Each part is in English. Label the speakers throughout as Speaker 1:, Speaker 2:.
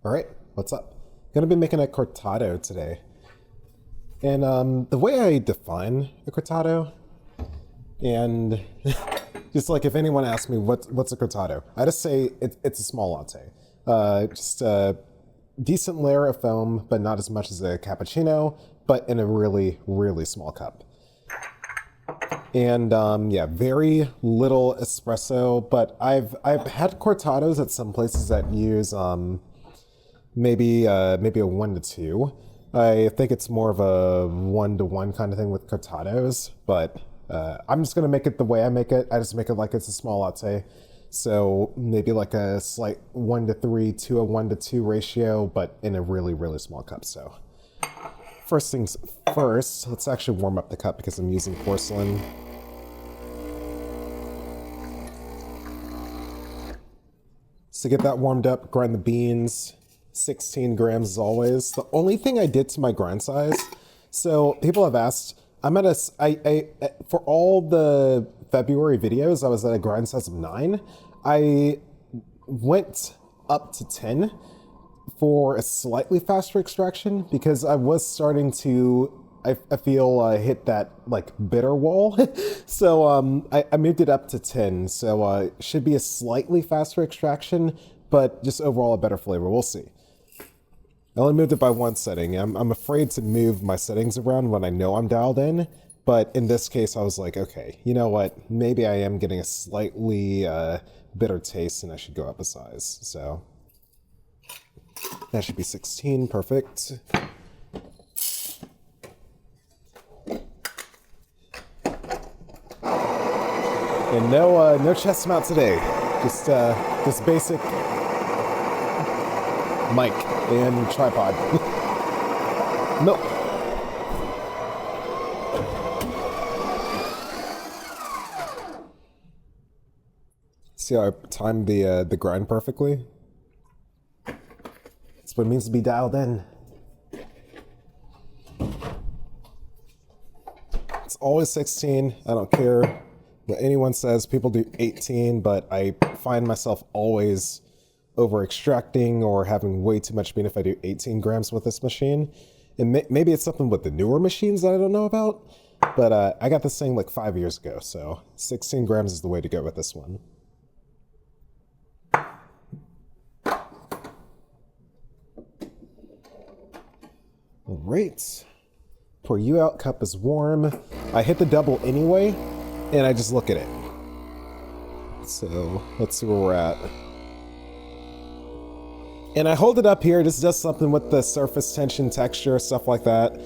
Speaker 1: All right, what's up? Gonna be making a cortado today. And the way I define a cortado, and just like if anyone asks me what's a cortado, I just say it's a small latte. Just a decent layer of foam, but not as much as a cappuccino, but in a really, really small cup. And yeah, very little espresso, but I've had cortados at some places that use maybe a 1 to 2. I think it's more of a 1 to 1 kind of thing with cortados, but I'm just gonna make it the way I make it. I just make it like it's a small latte. So maybe like a slight 1 to 3 to a 1 to 2 ratio, but in a really, really small cup. So first things first, let's actually warm up the cup because I'm using porcelain. So get that warmed up, grind the beans. 16 grams as always. The only thing I did to my grind size, so people have asked, I'm at for all the February videos, I was at a grind size of 9. I went up to 10 for a slightly faster extraction because I was starting to, I feel hit that like bitter wall. So I moved it up to 10. So it should be a slightly faster extraction, but just overall a better flavor. We'll see. I only moved it by 1 setting. I'm afraid to move my settings around when I know I'm dialed in, but in this case I was like, okay, you know what? Maybe I am getting a slightly bitter taste and I should go up a size. So that should be 16, perfect. And no chest mount today. Just basic mic and tripod. Milk. See how I timed the grind perfectly? That's what it means to be dialed in. It's always 16. I don't care what anyone says. People do 18, but I find myself always over extracting or having way too much bean if I do 18 grams with this machine. And maybe it's something with the newer machines that I don't know about, but I got this thing like 5 years ago, so 16 grams is the way to go with this one. All right, pour you out, cup is warm. I hit the double anyway, and I just look at it. So let's see where we're at. And I hold it up here, this does something with the surface tension, texture, stuff like that.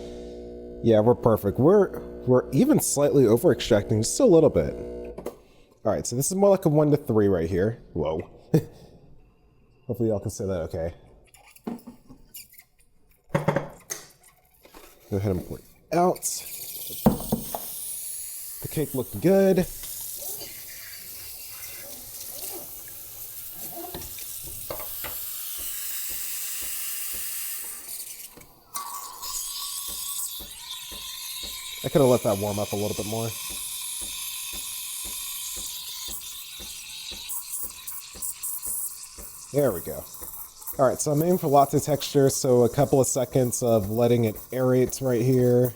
Speaker 1: Yeah, we're perfect. We're even slightly over extracting, just a little bit. All right, so this is more like a 1 to 3 right here. Whoa. Hopefully y'all can see that okay. Go ahead and pour it out. The cake looked good. I could have let that warm up a little bit more. There we go. All right, so I'm aiming for latte texture, so a couple of seconds of letting it aerate right here.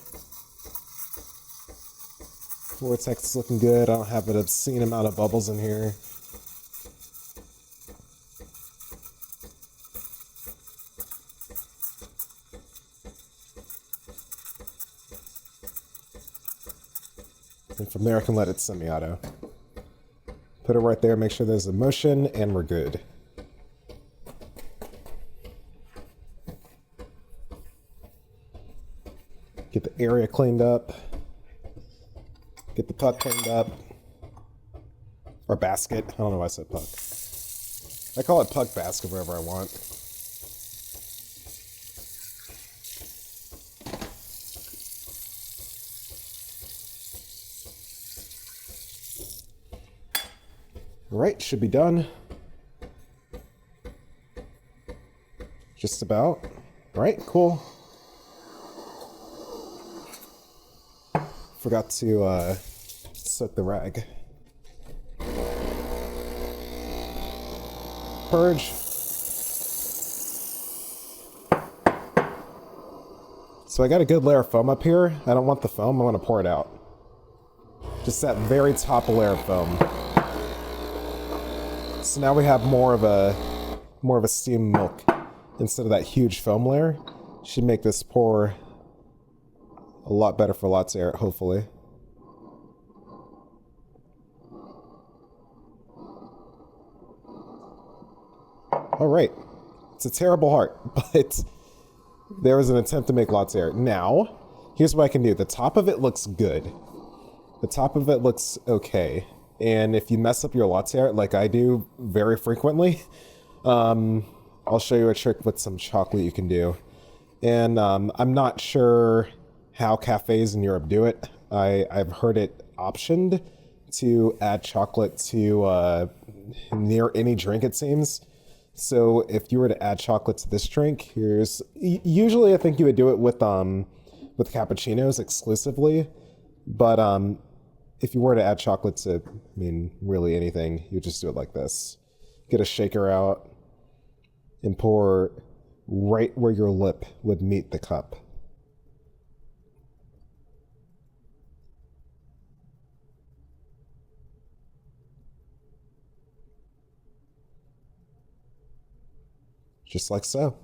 Speaker 1: Vortex is looking good. I don't have an obscene amount of bubbles in here. And from there I can let it semi-auto. Put it right there, make sure there's a motion, and we're good. Get the area cleaned up. Get the puck cleaned up. Or basket, I don't know why I said puck. I call it puck basket wherever I want. Right, should be done. Just about. All right, cool. Forgot to soak the rag. Purge. So I got a good layer of foam up here. I don't want the foam, I want to pour it out. Just that very top layer of foam. So now we have more of a steamed milk instead of that huge foam layer. Should make this pour a lot better for latte art, hopefully. All right, it's a terrible heart, but there was an attempt to make latte art. Now, here's what I can do. The top of it looks good. The top of it looks okay. And if you mess up your latte art like I do very frequently, I'll show you a trick with some chocolate you can do. And I'm not sure how cafes in Europe do it. I've heard it optioned to add chocolate to near any drink, it seems. So if you were to add chocolate to this drink, usually I think you would do it with cappuccinos exclusively, but if you were to add chocolate to, really anything, you just do it like this. Get a shaker out and pour right where your lip would meet the cup. Just like so.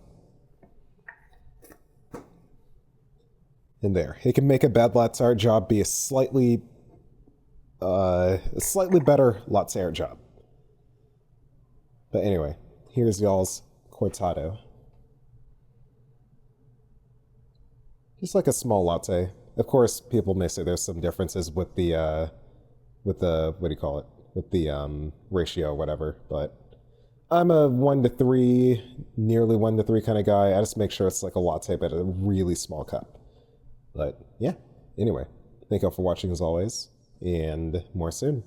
Speaker 1: And there. It can make a bad latte art job be a slightly better latte art job. But anyway, here's y'all's Cortado. Just like a small latte. Of course, people may say there's some differences with the what do you call it? With the ratio or whatever, but I'm a 1-to-3, nearly 1-to-3 kind of guy. I just make sure it's like a latte, but a really small cup. But yeah, anyway, thank you all for watching as always, and more soon.